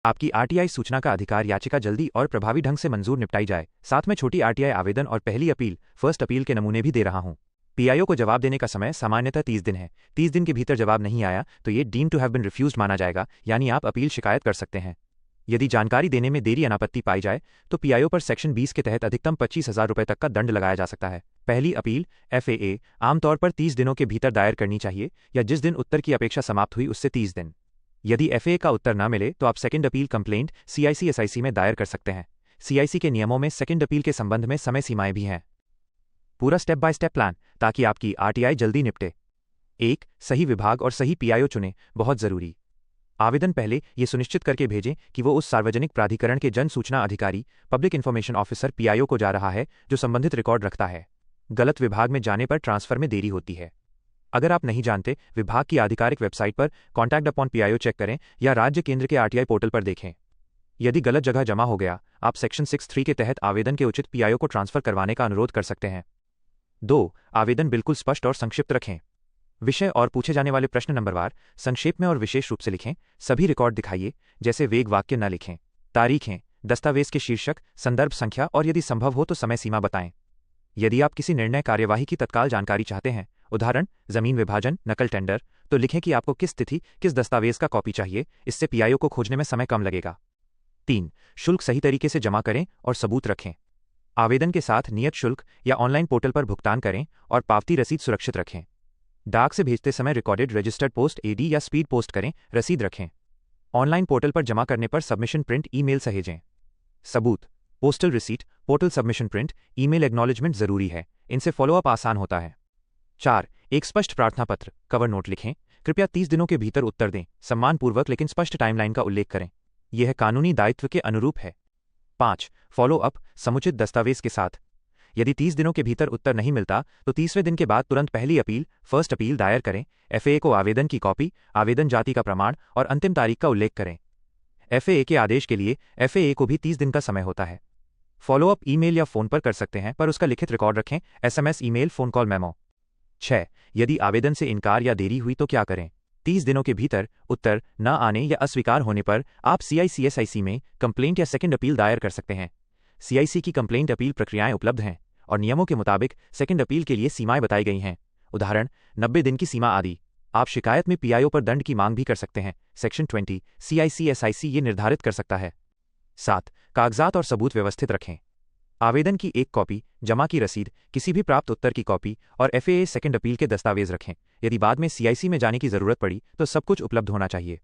आपकी आरटीआई सूचना का अधिकार याचिका जल्दी और प्रभावी ढंग से मंजूर निपटाई जाए। साथ में छोटी आरटीआई आवेदन और पहली अपील, फर्स्ट अपील के नमूने भी दे रहा हूं। पीआईओ को जवाब देने का समय सामान्यतः 30 दिन है। 30 दिन के भीतर जवाब नहीं आया तो ये deem to have been refused माना जाएगा, यानी आप अपील शिकायत कर सकते हैं। यदि जानकारी देने में देरी अनापत्ति पाई जाए तो पीआईओ पर सेक्शन 20 के तहत अधिकतम 25,000 रुपये तक का दंड लगाया जा सकता है। पहली अपील एफएए आमतौर पर 30 दिनों के भीतर दायर करनी चाहिए या जिस दिन उत्तर की अपेक्षा समाप्त हुई उससे 30 दिन। यदि एफएए का उत्तर न मिले तो आप सेकंड अपील कंप्लेंट सीआईसी में दायर कर सकते हैं। सीआईसी के नियमों में सेकंड अपील के संबंध में समय सीमाएं भी हैं। पूरा स्टेप बाय स्टेप प्लान ताकि आपकी आरटीआई जल्दी निपटे। 1. सही विभाग और सही पीआईओ चुनें, बहुत जरूरी। आवेदन पहले ये सुनिश्चित करके भेजें कि वो उस सार्वजनिक प्राधिकरण के जन सूचना अधिकारी पब्लिक इन्फॉर्मेशन ऑफिसर पीआईओ को जा रहा है जो संबंधित रिकॉर्ड रखता है। गलत विभाग में जाने पर ट्रांसफर में देरी होती है। अगर आप नहीं जानते, विभाग की आधिकारिक वेबसाइट पर कॉन्टैक्ट अपॉन पीआईओ चेक करें या राज्य केंद्र के आरटीआई पोर्टल पर देखें। यदि गलत जगह जमा हो गया, आप सेक्शन 63 के तहत आवेदन के उचित पीआईओ को ट्रांसफर करवाने का अनुरोध कर सकते हैं। 2. आवेदन बिल्कुल स्पष्ट और संक्षिप्त रखें। विषय और पूछे जाने वाले प्रश्न नंबरवार, संक्षेप में और विशेष रूप से लिखें। सभी रिकॉर्ड दिखाइए, जैसे वेग वाक्य न लिखें। तारीखें, दस्तावेज के शीर्षक, संदर्भ संख्या और यदि संभव हो तो समय सीमा बताएं। यदि आप किसी निर्णय कार्यवाही की तत्काल जानकारी चाहते हैं, उदाहरण जमीन विभाजन, नकल टेंडर, तो लिखें कि आपको किस तिथि, किस दस्तावेज का कॉपी चाहिए। इससे पीआईओ को खोजने में समय कम लगेगा। 3. शुल्क सही तरीके से जमा करें और सबूत रखें। आवेदन के साथ नियत शुल्क या ऑनलाइन पोर्टल पर भुगतान करें और पावती रसीद सुरक्षित रखें। डाक से भेजते समय रिकॉर्डेड रजिस्टर्ड पोस्ट एडी या स्पीड पोस्ट करें, रसीद रखें। ऑनलाइन पोर्टल पर जमा करने पर सबमिशन प्रिंट ईमेल सहेजें। सबूत, postal receipt, portal submission print, email acknowledgement जरूरी है, इनसे फॉलोअप आसान होता है। 4. एक स्पष्ट प्रार्थना पत्र, कवर नोट लिखें। कृपया 30 दिनों के भीतर उत्तर दें, सम्मानपूर्वक लेकिन स्पष्ट टाइमलाइन का उल्लेख करें। यह कानूनी दायित्व के अनुरूप है। 5. फॉलो अप, समुचित दस्तावेज के साथ। यदि 30 दिनों के भीतर उत्तर नहीं मिलता तो 30वें दिन के बाद तुरंत पहली अपील, फर्स्ट अपील दायर करें। एफएए को आवेदन की कॉपी, आवेदन जाति का प्रमाण और अंतिम तारीख का उल्लेख करें। एफएए के आदेश के लिए एफएए को भी 30 दिन का समय होता है। फॉलोअप ईमेल या फोन पर कर सकते हैं, पर उसका लिखित रिकॉर्ड रखें, SMS, email, phone call, memo. 6. यदि आवेदन से इनकार या देरी हुई तो क्या करें। 30 दिनों के भीतर उत्तर न आने या अस्वीकार होने पर आप सीआईसी में कंप्लेंट या सेकंड अपील दायर कर सकते हैं। सीआईसी की कंप्लेंट अपील प्रक्रियाएं उपलब्ध हैं और नियमों के मुताबिक सेकंड अपील के लिए सीमाएं बताई गई हैं, उदाहरण 90 दिन की सीमा आदि। आप शिकायत में पीआईओ पर दंड की मांग भी कर सकते हैं। सेक्शन 20 सीआईसी ये निर्धारित कर सकता है। 7. कागजात और सबूत व्यवस्थित रखें। आवेदन की एक कॉपी, जमा की रसीद, किसी भी प्राप्त उत्तर की कॉपी और एफएए सेकंड अपील के दस्तावेज रखें। यदि बाद में सीआईसी में जाने की जरूरत पड़ी तो सब कुछ उपलब्ध होना चाहिए।